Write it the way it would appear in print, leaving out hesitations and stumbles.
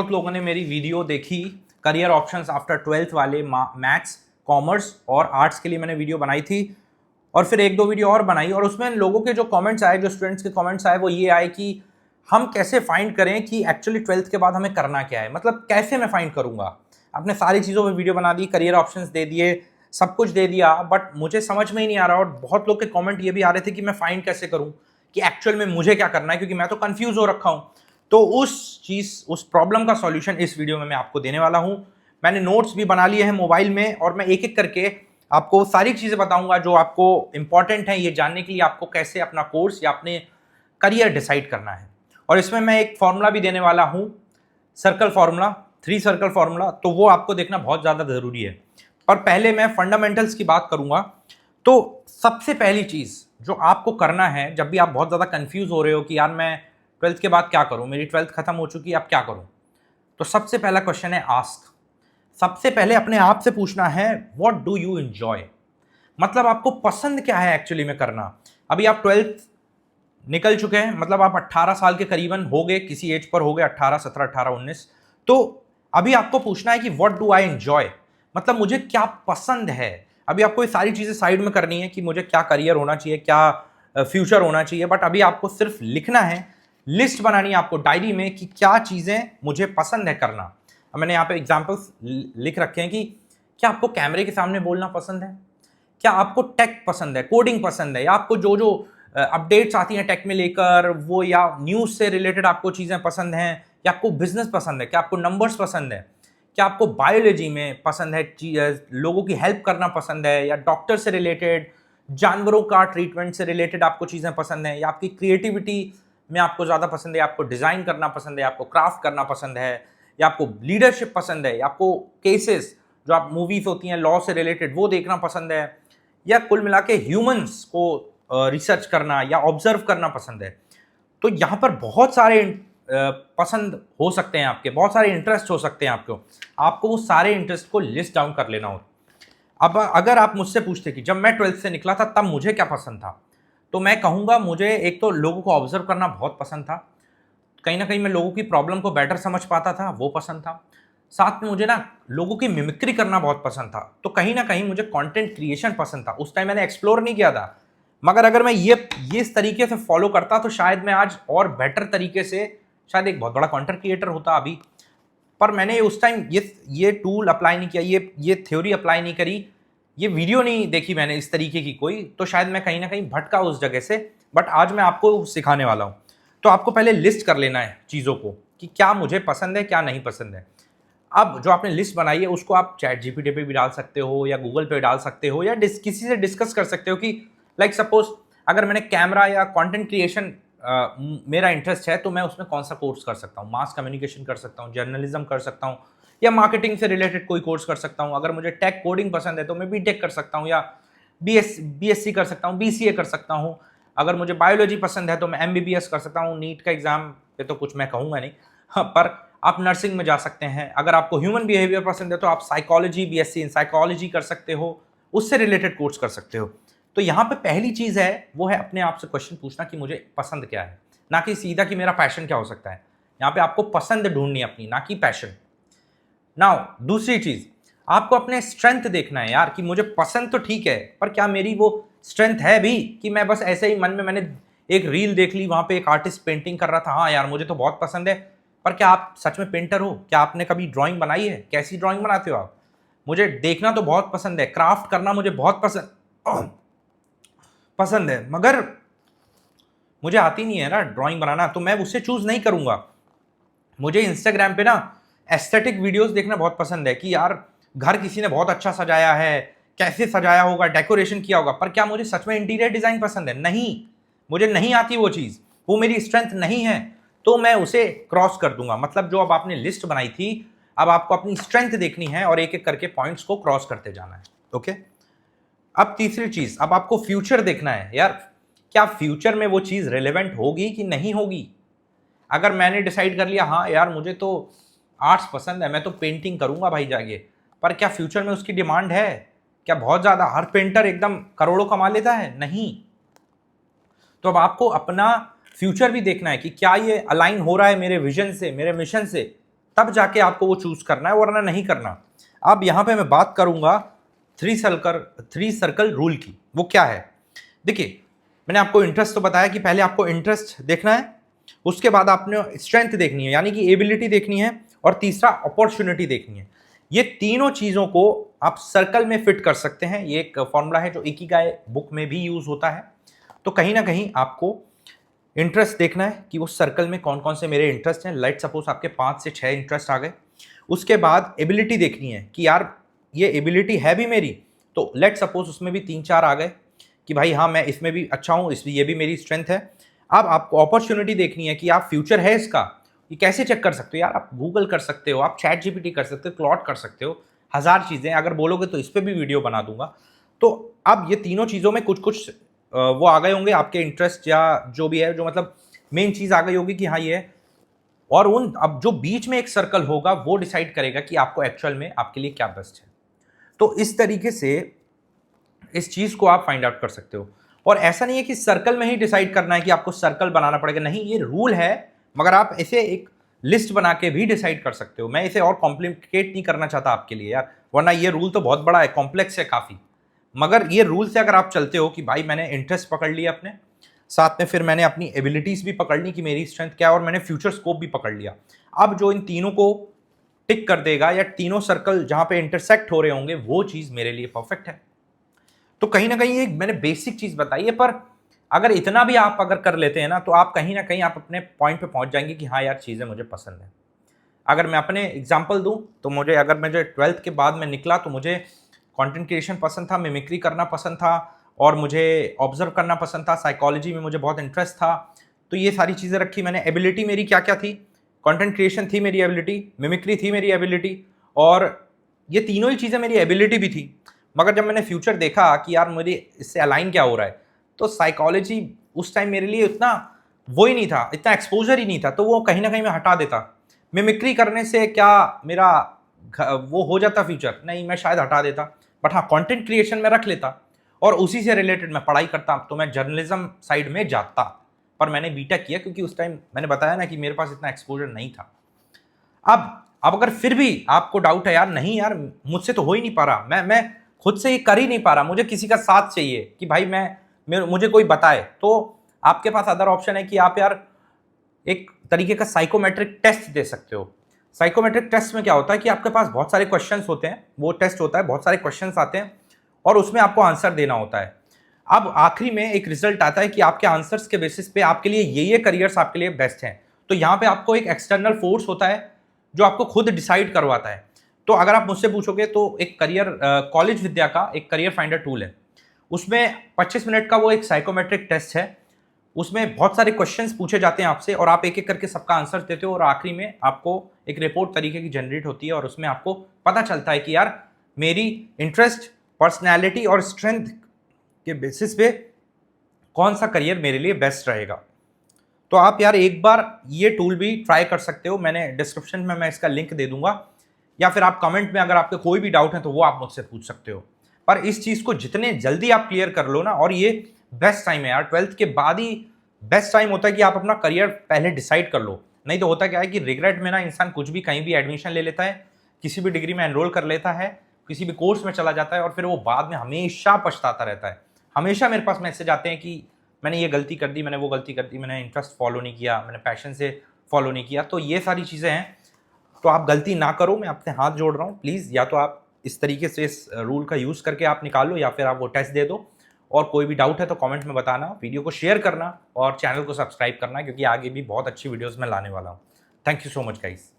बहुत लोगों ने मेरी वीडियो देखी करियर ऑप्शंस आफ्टर 12th वाले मैथ्स, कॉमर्स और आर्ट्स के लिए मैंने वीडियो बनाई थी और फिर एक दो वीडियो और बनाई और उसमें लोगों के जो कमेंट्स आए, जो स्टूडेंट्स के कमेंट्स आए वो ये आए कि हम कैसे फाइंड करें कि एक्चुअली 12th के बाद हमें करना क्या है, मतलब कैसे मैं फाइंड करूंगा। आपने सारी चीज़ों पर वीडियो बना दी, करियर ऑप्शंस दे दिए, सब कुछ दे दिया, बट मुझे समझ में ही नहीं आ रहा। और बहुत लोग के कमेंट ये भी आ रहे थे कि मैं फाइंड कैसे करूं कि एक्चुअल में मुझे क्या करना है, क्योंकि मैं तो कंफ्यूज हो रखा हूं। तो उस प्रॉब्लम का सॉल्यूशन इस वीडियो में मैं आपको देने वाला हूं। मैंने नोट्स भी बना लिए हैं मोबाइल में और मैं एक एक करके आपको सारी चीज़ें बताऊंगा जो आपको इंपॉर्टेंट है ये जानने के लिए, आपको कैसे अपना कोर्स या अपने करियर डिसाइड करना है। और इसमें मैं एक फॉर्मूला भी देने वाला हूं, सर्कल फॉर्मूला, 3 सर्कल फॉर्मूला, तो वो आपको देखना बहुत ज़्यादा ज़रूरी है। पर पहले मैं फंडामेंटल्स की बात करूंगा। तो सबसे पहली चीज़ जो आपको करना है जब भी आप बहुत ज़्यादा कंफ्यूज हो रहे हो कि यार मैं 12th के बाद क्या करूं, मेरी 12th खत्म हो चुकी है, अब क्या करूं, तो सबसे पहला क्वेश्चन है आस्क। सबसे पहले अपने आप से पूछना है व्हाट डू यू एंजॉय, मतलब आपको पसंद क्या है एक्चुअली में करना। अभी आप 12th निकल चुके हैं, मतलब आप 18 साल के करीबन हो गए, किसी एज पर हो गए, 18, 17, 18, 19। तो अभी आपको पूछना है कि व्हाट डू आई एंजॉय, मतलब मुझे क्या पसंद है। अभी आपको ये सारी चीजें साइड में करनी है कि मुझे क्या करियर होना चाहिए, क्या फ्यूचर होना चाहिए, बट अभी आपको सिर्फ लिखना है, लिस्ट बनानी है आपको डायरी में कि क्या चीजें मुझे पसंद है करना। अब मैंने यहाँ पे एग्जाम्पल्स लिख रखे हैं कि क्या आपको कैमरे के सामने बोलना पसंद है, क्या आपको टेक पसंद है, कोडिंग पसंद है, या आपको जो जो अपडेट्स आती हैं टेक में लेकर वो, या न्यूज़ से रिलेटेड आपको चीज़ें पसंद हैं, या आपको बिजनेस पसंद है, क्या आपको नंबर्स पसंद है, क्या आपको बायोलॉजी में पसंद है, लोगों की हेल्प करना पसंद है, या डॉक्टर से रिलेटेड, जानवरों का ट्रीटमेंट से रिलेटेड आपको चीज़ें पसंद हैं, या आपकी क्रिएटिविटी में आपको ज़्यादा पसंद है, आपको डिज़ाइन करना पसंद है, आपको क्राफ्ट करना पसंद है, या आपको लीडरशिप पसंद है, या आपको केसेस जो आप मूवीज होती हैं लॉ से रिलेटेड वो देखना पसंद है, या कुल मिला के ह्यूमंस को रिसर्च करना या ऑब्जर्व करना पसंद है। तो यहाँ पर बहुत सारे पसंद हो सकते हैं आपके, बहुत सारे इंटरेस्ट हो सकते हैं आपको वो सारे इंटरेस्ट को लिस्ट डाउन कर लेना हो। अब अगर आप मुझसे पूछते कि जब मैं 12th से निकला था तब मुझे क्या पसंद था, तो मैं कहूँगा मुझे एक तो लोगों को ऑब्जर्व करना बहुत पसंद था, कहीं ना कहीं मैं लोगों की प्रॉब्लम को बेटर समझ पाता था, वो पसंद था। साथ में मुझे ना लोगों की मिमिक्री करना बहुत पसंद था, तो कहीं ना कहीं मुझे कंटेंट क्रिएशन पसंद था। उस टाइम मैंने एक्सप्लोर नहीं किया था, मगर अगर मैं ये इस तरीके से फॉलो करता तो शायद मैं आज और बेटर तरीके से शायद एक बहुत बड़ा कंटेंट क्रिएटर होता अभी। पर मैंने उस टाइम ये टूल अप्लाई नहीं किया, ये थ्योरी अप्लाई नहीं करी, ये वीडियो नहीं देखी मैंने इस तरीके की कोई, तो शायद मैं कहीं ना कहीं भटका उस जगह से। बट आज मैं आपको सिखाने वाला हूँ। तो आपको पहले लिस्ट कर लेना है चीज़ों को कि क्या मुझे पसंद है, क्या नहीं पसंद है। अब जो आपने लिस्ट बनाई है उसको आप चैट जीपीटी पे भी डाल सकते हो, या गूगल पे डाल सकते हो, या किसी से डिस्कस कर सकते हो कि लाइक सपोज अगर मैंने कैमरा या कंटेंट क्रिएशन मेरा इंटरेस्ट है तो मैं उसमें कौन सा कोर्स कर सकता हूँ, मास कम्युनिकेशन कर सकता हूँ, जर्नलिज्म कर सकता हूँ, या मार्केटिंग से रिलेटेड कोई कोर्स कर सकता हूँ। अगर मुझे टेक कोडिंग पसंद है तो मैं बीटेक कर सकता हूँ, या बीएससी कर सकता हूँ, बीसीए कर सकता हूँ। अगर मुझे बायोलॉजी पसंद है तो मैं एमबीबीएस कर सकता हूँ। नीट का एग्जाम पे तो कुछ मैं कहूँगा नहीं, हाँ, पर आप नर्सिंग में जा सकते हैं। अगर आपको ह्यूमन बिहेवियर पसंद है तो आप साइकोलॉजी, बीएससी इन साइकोलॉजी कर सकते हो, उससे रिलेटेड कोर्स कर सकते हो। तो यहाँ पे पहली चीज़ है वो है अपने आप से क्वेश्चन पूछना कि मुझे पसंद क्या है, ना कि सीधा कि मेरा पैशन क्या हो सकता है। यहाँ पे आपको पसंद ढूंढनी है अपनी, ना कि पैशन। नाउ दूसरी चीज़, आपको अपने स्ट्रेंथ देखना है यार कि मुझे पसंद तो ठीक है पर क्या मेरी वो स्ट्रेंथ है भी, कि मैं बस ऐसे ही मन में मैंने एक रील देख ली, वहाँ पे एक आर्टिस्ट पेंटिंग कर रहा था, हाँ यार मुझे तो बहुत पसंद है, पर क्या आप सच में पेंटर हो? क्या आपने कभी ड्राइंग बनाई है? कैसी ड्राइंग बनाते हो आप? मुझे देखना तो बहुत पसंद है, क्राफ्ट करना मुझे बहुत पसंद है, मगर मुझे आती नहीं है ना ड्राइंग बनाना, तो मैं उससे चूज नहीं करूंगा। मुझे इंस्टाग्राम पे ना एस्थेटिक वीडियोस देखना बहुत पसंद है कि यार घर किसी ने बहुत अच्छा सजाया है, कैसे सजाया होगा, डेकोरेशन किया होगा, पर क्या मुझे सच में इंटीरियर डिजाइन पसंद है? नहीं, मुझे नहीं आती वो चीज़, वो मेरी स्ट्रेंथ नहीं है, तो मैं उसे क्रॉस कर दूंगा। मतलब जो अब आपने लिस्ट बनाई थी, अब आपको अपनी स्ट्रेंथ देखनी है और एक एक करके पॉइंट्स को क्रॉस करते जाना है। ओके, अब तीसरी चीज, अब आपको फ्यूचर देखना है यार, क्या फ्यूचर में वो चीज रिलेवेंट होगी कि नहीं होगी। अगर मैंने डिसाइड कर लिया हाँ यार मुझे तो आर्ट्स पसंद है, मैं तो पेंटिंग करूंगा भाई जाके, पर क्या फ्यूचर में उसकी डिमांड है? क्या बहुत ज्यादा हर पेंटर एकदम करोड़ों कमा लेता है? नहीं। तो अब आपको अपना फ्यूचर भी देखना है कि क्या ये अलाइन हो रहा है मेरे विजन से, मेरे मिशन से, तब जाके आपको वो चूज करना है, वरना नहीं करना। अब यहाँ पे मैं बात करूंगा थ्री सर्कल रूल की। वो क्या है? देखिए, मैंने आपको इंटरेस्ट तो बताया कि पहले आपको इंटरेस्ट देखना है, उसके बाद आपने स्ट्रेंथ देखनी है यानी कि एबिलिटी देखनी है, और तीसरा अपॉर्चुनिटी देखनी है। ये तीनों चीजों को आप सर्कल में फिट कर सकते हैं। ये एक फॉर्मूला है जो इकिगाई बुक में भी यूज होता है। तो कहीं ना कहीं आपको इंटरेस्ट देखना है कि उस सर्कल में कौन कौन से मेरे इंटरेस्ट हैं। लेट सपोज आपके 5 से 6 इंटरेस्ट आ गए। उसके बाद एबिलिटी देखनी है कि यार ये एबिलिटी है भी मेरी, तो लेट सपोज उसमें भी 3-4 आ गए कि भाई हाँ मैं इसमें भी अच्छा हूँ, इसलिए ये भी मेरी स्ट्रेंथ है। अब आपको अपॉर्चुनिटी देखनी है कि आप फ्यूचर है इसका, ये कैसे चेक कर सकते हो यार? आप गूगल कर सकते हो, आप चैट जीपीटी कर सकते हो, क्लॉट कर सकते हो, हजार चीज़ें। अगर बोलोगे तो इस पर भी वीडियो बना दूंगा। तो अब ये तीनों चीज़ों में कुछ कुछ वो आ गए होंगे आपके इंटरेस्ट या जो भी है, जो मतलब मेन चीज़ आ गई होगी कि हाँ ये है। और उन अब जो बीच में एक सर्कल होगा वो डिसाइड करेगा कि आपको एक्चुअल में आपके लिए क्या बेस्ट है। तो इस तरीके से इस चीज़ को आप फाइंड आउट कर सकते हो। और ऐसा नहीं है कि सर्कल में ही डिसाइड करना है कि आपको सर्कल बनाना पड़ेगा, नहीं, ये रूल है। मगर आप इसे एक लिस्ट बना के भी डिसाइड कर सकते हो। मैं इसे और कॉम्प्लिकेट नहीं करना चाहता आपके लिए यार, वरना ये रूल तो बहुत बड़ा है, कॉम्प्लेक्स है काफ़ी। मगर ये रूल से अगर आप चलते हो कि भाई मैंने इंटरेस्ट पकड़ लिया अपने, साथ में फिर मैंने अपनी एबिलिटीज़ भी पकड़ ली कि मेरी स्ट्रेंथ क्या है, और मैंने फ्यूचर स्कोप भी पकड़ लिया। अब जो इन तीनों को टिक कर देगा, या तीनों सर्कल जहाँ पे इंटरसेक्ट हो रहे होंगे, वो चीज़ मेरे लिए परफेक्ट है। तो कहीं ना कहीं एक मैंने बेसिक चीज़ बताई है, पर अगर इतना भी आप अगर कर लेते हैं ना, तो आप कहीं ना कहीं आप अपने पॉइंट पे पहुंच जाएंगे कि हाँ यार चीज़ें मुझे पसंद है। अगर मैं अपने एग्जांपल दूं तो मुझे, अगर मुझे 12th के बाद में निकला तो मुझे कंटेंट क्रिएशन पसंद था, मिमिक्री करना पसंद था, और मुझे ऑब्जर्व करना पसंद था, साइकोलॉजी में मुझे बहुत इंटरेस्ट था। तो ये सारी चीज़ें रखी मैंने। एबिलिटी मेरी क्या क्या थी? कंटेंट क्रिएशन थी मेरी एबिलिटी, मिमिक्री थी मेरी एबिलिटी, और ये तीनों ही चीज़ें मेरी एबिलिटी भी थी। मगर जब मैंने फ्यूचर देखा कि यार मुझे इससे अलाइन क्या हो रहा है, तो साइकोलॉजी उस टाइम मेरे लिए उतना वो ही नहीं था, इतना एक्सपोजर ही नहीं था, तो वो कहीं ना कहीं मैं हटा देता। मिमिक्री करने से क्या मेरा वो हो जाता फ्यूचर? नहीं, मैं शायद हटा देता। बट हाँ, कंटेंट क्रिएशन में रख लेता, और उसी से रिलेटेड मैं पढ़ाई करता, तो मैं जर्नलिज्म साइड में जाता। पर मैंने बीटेक किया क्योंकि उस टाइम मैंने बताया ना कि मेरे पास इतना एक्सपोजर नहीं था। अब अगर फिर भी आपको डाउट है यार, नहीं यार मुझसे तो हो ही नहीं पा रहा, मैं खुद से ये कर ही नहीं पा रहा, मुझे किसी का साथ चाहिए कि भाई मुझे कोई बताए, तो आपके पास अदर ऑप्शन है कि आप यार एक तरीके का साइकोमेट्रिक टेस्ट दे सकते हो। साइकोमेट्रिक टेस्ट में क्या होता है कि आपके पास बहुत सारे क्वेश्चंस होते हैं, वो टेस्ट होता है, बहुत सारे क्वेश्चंस आते हैं, और उसमें आपको आंसर देना होता है। अब आखिरी में एक रिजल्ट आता है कि आपके आंसर्स के बेसिस पे आपके लिए ये करियर्स आपके लिए बेस्ट हैं। तो यहाँ पे आपको एक एक्सटर्नल फोर्स होता है जो आपको खुद डिसाइड करवाता है। तो अगर आप मुझसे पूछोगे तो एक करियर कॉलेज विद्या का एक करियर फाइंडर टूल है, उसमें 25 मिनट का वो एक साइकोमेट्रिक टेस्ट है। उसमें बहुत सारे क्वेश्चंस पूछे जाते हैं आपसे, और आप एक एक करके सबका आंसर देते हो, और आखिरी में आपको एक रिपोर्ट तरीके की जनरेट होती है, और उसमें आपको पता चलता है कि यार मेरी इंटरेस्ट, पर्सनैलिटी और स्ट्रेंथ के बेसिस पे कौन सा करियर मेरे लिए बेस्ट रहेगा। तो आप यार एक बार ये टूल भी ट्राई कर सकते हो। मैंने डिस्क्रिप्शन में मैं इसका लिंक दे दूंगा, या फिर आप कमेंट में अगर आपके कोई भी डाउट है तो वो आप मुझसे पूछ सकते हो। पर इस चीज़ को जितने जल्दी आप क्लियर कर लो ना, और ये बेस्ट टाइम है यार, 12th के बाद ही बेस्ट टाइम होता है कि आप अपना करियर पहले डिसाइड कर लो। नहीं तो होता क्या है कि रिग्रेट में ना इंसान कुछ भी कहीं भी एडमिशन ले लेता है, किसी भी डिग्री में एनरोल कर लेता है, किसी भी कोर्स में चला जाता है, और फिर वो बाद में हमेशा पछताता रहता है। हमेशा मेरे पास मैसेज आते हैं कि मैंने ये गलती कर दी, मैंने वो गलती कर दी, मैंने इंटरेस्ट फॉलो नहीं किया, मैंने पैशन से फॉलो नहीं किया। तो ये सारी चीज़ें हैं, तो आप गलती ना करो, मैं आपसे हाथ जोड़ रहा हूँ प्लीज़। या तो आप इस तरीके से इस रूल का यूज़ करके आप निकालो, या फिर आप वो टेस्ट दे दो। और कोई भी डाउट है तो कमेंट में बताना, वीडियो को शेयर करना, और चैनल को सब्सक्राइब करना, क्योंकि आगे भी बहुत अच्छी वीडियोज़ मैं लाने वाला हूँ। Thank you so much guys.